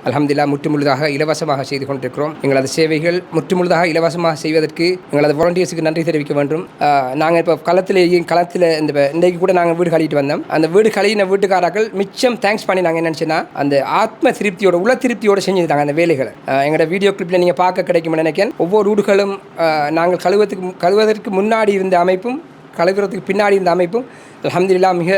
அல்ஹம்துலில்லாஹ் முற்றுமுழுதாக இலவசமாக செய்து கொண்டிருக்கிறோம். எங்களது சேவைகள் முற்றுமுழுதாக இலவசமாக செய்வதற்கு எங்களது வாலண்டியர்ஸுக்கு நன்றி தெரிவிக்க வேண்டும். நாங்கள் இப்போ களத்தில் இன்றைக்கு கூட நாங்கள் வீடு கழிட்டு வந்தோம். அந்த வீடு கழின வீட்டுக்காரர்கள் மிச்சம் தேங்க்ஸ் பண்ணி நாங்கள் என்னென்னா அந்த ஆத்ம திருப்தியோட உள்ள திருப்தியோடு செஞ்சுருந்தாங்க அந்த வேலைகளை. எங்களோட வீடியோ கிளிப்பில் நீங்கள் பார்க்க கிடைக்கும் நினைக்கிறேன். ஒவ்வொரு வீடுகளும் நாங்கள் கழுவதற்கு முன்னாடி இருந்த அமைப்பும் கழுவுறதுக்கு பின்னாடி இருந்த அமைப்பும் அல்ஹம்துலில்லாஹ் மிக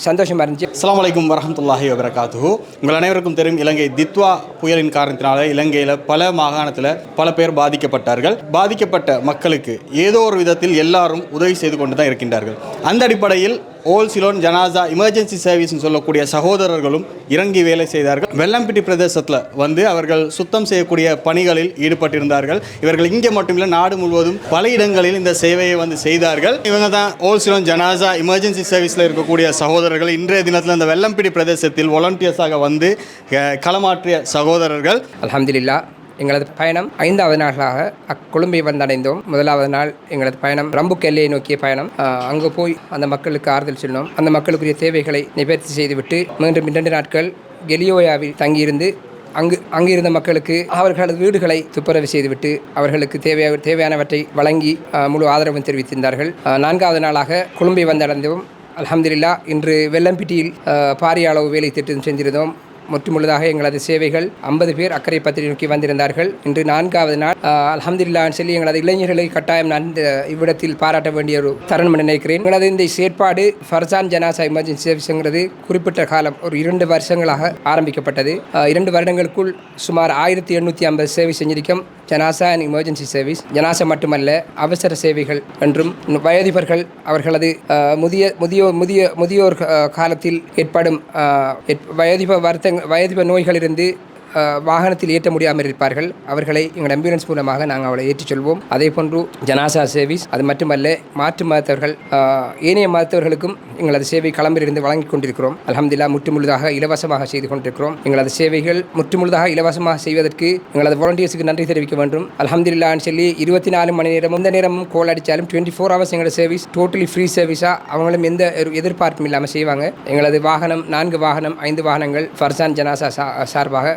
சந்தோஷமாக இருந்துச்சு. அஸ்ஸலாமு அலைக்கும் வரஹ்மத்துல்லாஹி வபரகாத்துஹு. உங்கள் அனைவருக்கும் தெரியும், இலங்கை தித்வா புயலின் காரணத்தினால இலங்கையில் பல மாகாணத்தில் பல பேர் பாதிக்கப்பட்டார்கள். பாதிக்கப்பட்ட மக்களுக்கு ஏதோ ஒரு விதத்தில் எல்லாரும் உதவி செய்து கொண்டு தான் இருக்கின்றார்கள். அந்த அடிப்படையில் ஓல் சிலோன் ஜனாசா எமர்ஜென்சி சர்வீஸ்னு சொல்லக்கூடிய சகோதரர்களும் இறங்கி வேலை செய்தார்கள். வெள்ளம்பிட்டி பிரதேசத்தில் அவர்கள் சுத்தம் செய்யக்கூடிய பணிகளில் ஈடுபட்டிருந்தார்கள். இவர்கள் இங்கே மட்டுமில்லை, நாடு முழுவதும் பல இடங்களில் இந்த சேவையை செய்தார்கள். இவங்க தான் ஓல் சிலோன் ஜனாசா எமர்ஜென்சி சர்வீஸில் இருக்கக்கூடிய சகோதரர்கள். இன்றைய தினத்தில் இந்த வெள்ளம்பிட்டி பிரதேசத்தில் வாலண்டியர்ஸாக களமாற்றிய சகோதரர்கள். அல்ஹம்துலில்லாஹ் எங்களது பயணம் 5வது நாளாக கொழும்பை வந்தடைந்தோம். 1வது நாள் எங்களது பயணம் ரம்புக் எல்லையை நோக்கிய பயணம். அங்கே போய் அந்த மக்களுக்கு ஆறுதல் சொன்னோம். அந்த மக்களுக்குரிய தேவைகளை நிவர்த்தி செய்துவிட்டு மீண்டும் 2 நாட்கள் கெலியோயாவில் தங்கியிருந்து அங்கு இருந்த மக்களுக்கு அவர்களது வீடுகளை துப்புரவு செய்துவிட்டு அவர்களுக்கு தேவையானவற்றை வழங்கி முழு ஆதரவும் தெரிவித்திருந்தார்கள். 4வது நாளாக கொழும்பை வந்தடைந்தோம். அல்ஹம்துலில்லாஹ் இன்று வெள்ளம்பிட்டியில் பாரிய அளவு வேலை திட்டம் செஞ்சிருந்தோம். முற்றுமுழுதாக எங்களது சேவைகள் 50 பேர் அக்கறை பத்திரி நோக்கி வந்திருந்தார்கள். இன்று 4வது நாள். அல்ஹம்துலில்லாஹ் சொல்லி எங்களது இளைஞர்களை கட்டாயம் நான் இவ்விடத்தில் பாராட்ட வேண்டிய ஒரு தருணம் நினைக்கிறேன். எங்களது இந்த செயற்பாடு ஃபர்சான் ஜனாசா எமர்ஜென்சி சர்வீஸ்ங்கிறது குறிப்பிட்ட காலம் ஒரு 2 வருஷங்களாக ஆரம்பிக்கப்பட்டது. 2 வருடங்களுக்குள் சுமார் 1850 சேவை செஞ்சிருக்கோம். ஜனாசா அண்ட் எமர்ஜென்சி சர்வீஸ் ஜனாசா மட்டுமல்ல, அவசர சேவைகள் என்றும் வயோதிபர்கள் அவர்களது முதியோர் காலத்தில் ஏற்படும் வயோதிப நோய்களிலிருந்து வாகனத்தில் ஏற்ற முடியாமல் இருப்பார்கள். அவர்களை எங்கள் ஆம்புலன்ஸ் மூலமாக நாங்கள் அவளை ஏற்றிச் செல்வோம். அதே போன்று ஜனாசா சர்வீஸ் அது மட்டுமல்ல, மாற்று மதத்தவர்கள் ஏனைய மதத்தவர்களுக்கும் எங்களது சேவை களம்பிலிருந்து வழங்கி கொண்டிருக்கிறோம். அல்ஹம்துலில்லாஹ் முற்றுமுழுதாக இலவசமாக செய்து கொண்டிருக்கிறோம். எங்களது சேவைகள் முற்றுமுழுதாக இலவசமாக செய்வதற்கு எங்களது வாலண்டியர்ஸுக்கு நன்றி தெரிவிக்க வேண்டும். அல்ஹம்துலில்லாஹ்னு சொல்லி 24 மணி நேரம் எந்த நேரமும் கோல் அடித்தாலும் 24 hours எங்களோட சர்வீஸ் டோட்டலி ஃப்ரீ சர்வீஸாக அவங்களும் எந்த எதிர்பார்ப்பும் இல்லாமல் செய்வாங்க. எங்களது வாகனம் 4 வாகனம் 5 வாகனங்கள் ஃபர்சான் ஜனாசா சார்பாக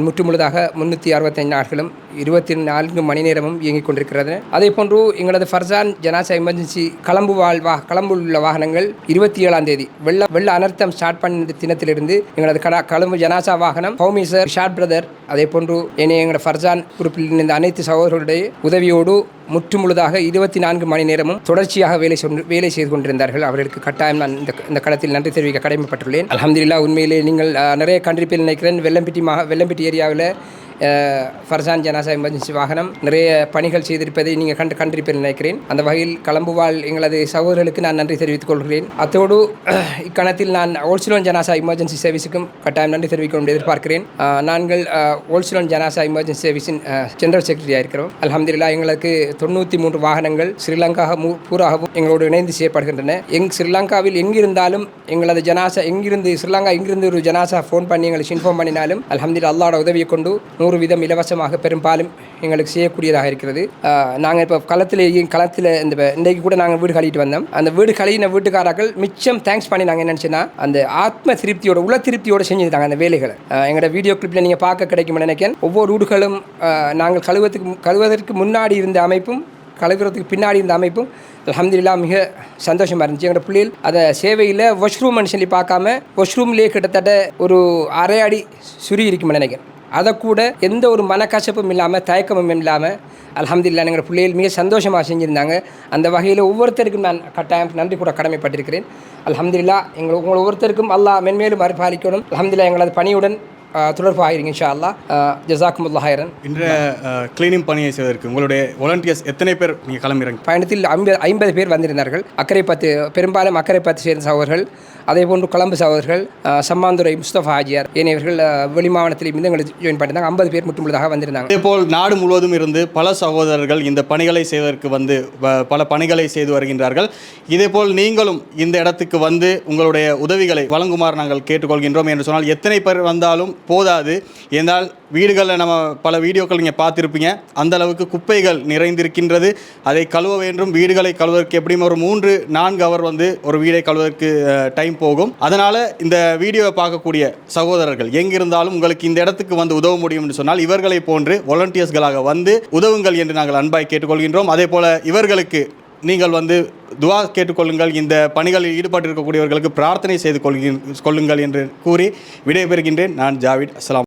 முற்றுமுழுதாக 365 நாட்களும் 24 மணி நேரமும் இயங்கிக் கொண்டிருக்கிறது. அதே போன்று எங்களது ஃபர்சான் ஜனாசா எமர்ஜென்சி களம்பு உள்ள வாகனங்கள் 27ஆம் தேதி வெள்ள அனர்த்தம் ஸ்டார்ட் பண்ண தினத்திலிருந்து எங்களது களம்பு ஜனாசா வாகனம் ஹோமிசர் ஷாட் பிரதர் அதே போன்று எங்களோட ஃபர்சான் குரூப்பில் இருந்த அனைத்து சகோதரர்களுடைய உதவியோடு முற்றுமுழுதாக 24 மணி நேரமும் தொடர்ச்சியாக வேலை செய்து கொண்டிருந்தார்கள். அவர்களுக்கு கட்டாயம் நான் இந்த களத்தில் நன்றி தெரிவிக்க கடமைப்பட்டுள்ளேன். அல்ஹம்துலில்லாஹ் உண்மையிலே நீங்கள் நிறைய கண்டிப்பாக நினைக்கிறேன். வெள்ளம்பிட்டி ஏரியாவில் ஃபர்சான் ஜனாசா எமர்ஜென்சி வாகனம் நிறைய பணிகள் செய்திருப்பதை நீங்கள் கண்டிருப்பேன் நினைக்கிறேன். அந்த வகையில் களம்புவாழ் எங்களது சகோதரர்களுக்கு நான் நன்றி தெரிவித்துக் கொள்கிறேன். அத்தோடு இக்கணத்தில் நான் ஓல் சிலோன் ஜனாசா எமர்ஜென்சி சர்வீஸுக்கும் கட்டாயம் நன்றி தெரிவிக்க எதிர்பார்க்கிறேன். நாங்கள் ஓல் சிலோன் ஜனாசா எமர்ஜென்சி சர்வீஸின் ஜெனரல் செக்ரட்டரியாக இருக்கிறோம். அல்ஹம்துலில்லாஹ் எங்களுக்கு 93 வாகனங்கள் ஸ்ரீலங்கா பூராகவும் எங்களோடு இணைந்து செய்யப்படுகின்றன. ஸ்ரீலங்காவில் எங்கிருந்தாலும் எங்களது ஜனாசா எங்கிருந்து ஒரு ஜனாசா ஃபோன் பண்ணி எங்களுக்கு இன்ஃபார்ம் பண்ணினாலும் அல்ஹம்துலில்லாஹ் அல்லாஹ்வோட உதவியை கொண்டு 100% இலவசமாக பெரும்பாலும் எங்களுக்கு செய்யக்கூடியதாக இருக்கிறது. நாங்கள் இப்போ களத்தில் இன்றைக்கு கூட நாங்கள் வீடு கழிட்டு வந்தோம். அந்த வீடு கழின வீட்டுக்காரர்கள் மிச்சம் தேங்க்ஸ் பண்ணி நாங்கள் என்னென்னா அந்த ஆத்ம திருப்தியோட உள்ள திருப்தியோடு செஞ்சுருந்தாங்க அந்த வேலைகளை. எங்களோட வீடியோ கிளிப்பில் நீங்கள் பார்க்க கிடைக்கும் நினைக்கிறேன். ஒவ்வொரு வீடுகளும் நாங்கள் கழுவதற்கு முன்னாடி இருந்த அமைப்பும் கழுவுறதுக்கு பின்னாடி இருந்த அமைப்பும் அல்ஹம்துலில்லாஹ் மிக சந்தோஷமாக இருந்துச்சு. எங்களோட பிள்ளைகள் அதை சேவையில் வாஷ்ரூம்னு சொல்லி பார்க்காம வாஷ்ரூம்லேயே கிட்டத்தட்ட ஒரு அரை அடி சுரி இருக்குமென்னு நினைக்கிறேன். அதை கூட எந்த ஒரு மனக்கசப்பும் இல்லாமல் தயக்கமும் இல்லாமல் அல்ஹம்துலில்லாஹ் எங்களோட பிள்ளைகள் மிக சந்தோஷமாக செஞ்சுருந்தாங்க. அந்த வகையில் ஒவ்வொருத்தருக்கும் நான் கட்டாயம் நன்றி கூட கடமைப்பட்டிருக்கிறேன். அல்ஹம்துலில்லாஹ் உங்கள் ஒவ்வொருத்தருக்கும் அல்லாஹ் மென்மேலும் அருள்பாலிக்கணும். அல்ஹம்துலில்லாஹ் எங்களது பணியுடன் தொடர்பு ஆகிருங்க இன்ஷா அல்லாஹ். ஜஸாக்குமுல்லாஹ் ஹைரன். இன்றைய கிளீனிங் பணியை செய்வதற்கு உங்களுடைய வாலண்டியர்ஸ் எத்தனை பேர் நீங்கள் கிளம்பிறங்க? பயணத்தில் 50 பேர் வந்திருந்தார்கள். பெரும்பாலும் அக்கறை 10 சேர்ந்த சகோதரர்கள், அதே போன்று கொழம்பு சகோதரர்கள், சம்மாந்துறை முஸ்தபா ஹாஜியார் ஏனையவர்கள் வெளிமாவட்டத்தில் இருந்து எங்களுக்கு ஜாயின் பண்ணியிருந்தாங்க. 50 பேர் முற்றுமுழுதாக வந்திருந்தாங்க. இதேபோல் நாடு முழுவதும் இருந்து பல சகோதரர்கள் இந்த பணிகளை செய்வதற்கு பல பணிகளை செய்து வருகின்றார்கள். இதேபோல் நீங்களும் இந்த இடத்துக்கு உங்களுடைய உதவிகளை வழங்குமாறு நாங்கள் கேட்டுக்கொள்கின்றோம். என்று சொன்னால் எத்தனை பேர் வந்தாலும் போதாது. ஏனால் வீடுகளில் நம்ம பல வீடியோக்கள் நீங்கள் பார்த்துருப்பீங்க. அந்த அளவுக்கு குப்பைகள் நிறைந்திருக்கின்றது. அதை கழுவ வேண்டும். வீடுகளை கழுவதற்கு எப்படியும் ஒரு 3-4 ஹவர் ஒரு வீடை கழுவதற்கு டைம் போகும். அதனால் இந்த வீடியோவை பார்க்கக்கூடிய சகோதரர்கள் எங்கிருந்தாலும் உங்களுக்கு இந்த இடத்துக்கு வந்து உதவ முடியும் என்று சொன்னால் இவர்களை போன்று வாலண்டியர்ஸ்களாக வந்து உதவுங்கள் என்று நாங்கள் அன்பாய் கேட்டுக்கொள்கின்றோம். அதே போல் இவர்களுக்கு நீங்கள் வந்து துவா கேட்டுக்கொள்ளுங்கள், இந்த பணிகளில் ஈடுபட்டிருக்கக்கூடியவர்களுக்கு பிரார்த்தனை செய்து கொள்ளுங்கள் என்று கூறி விடைபெறுகின்றேன். நான் ஜாவித். அஸ்ஸலாம்.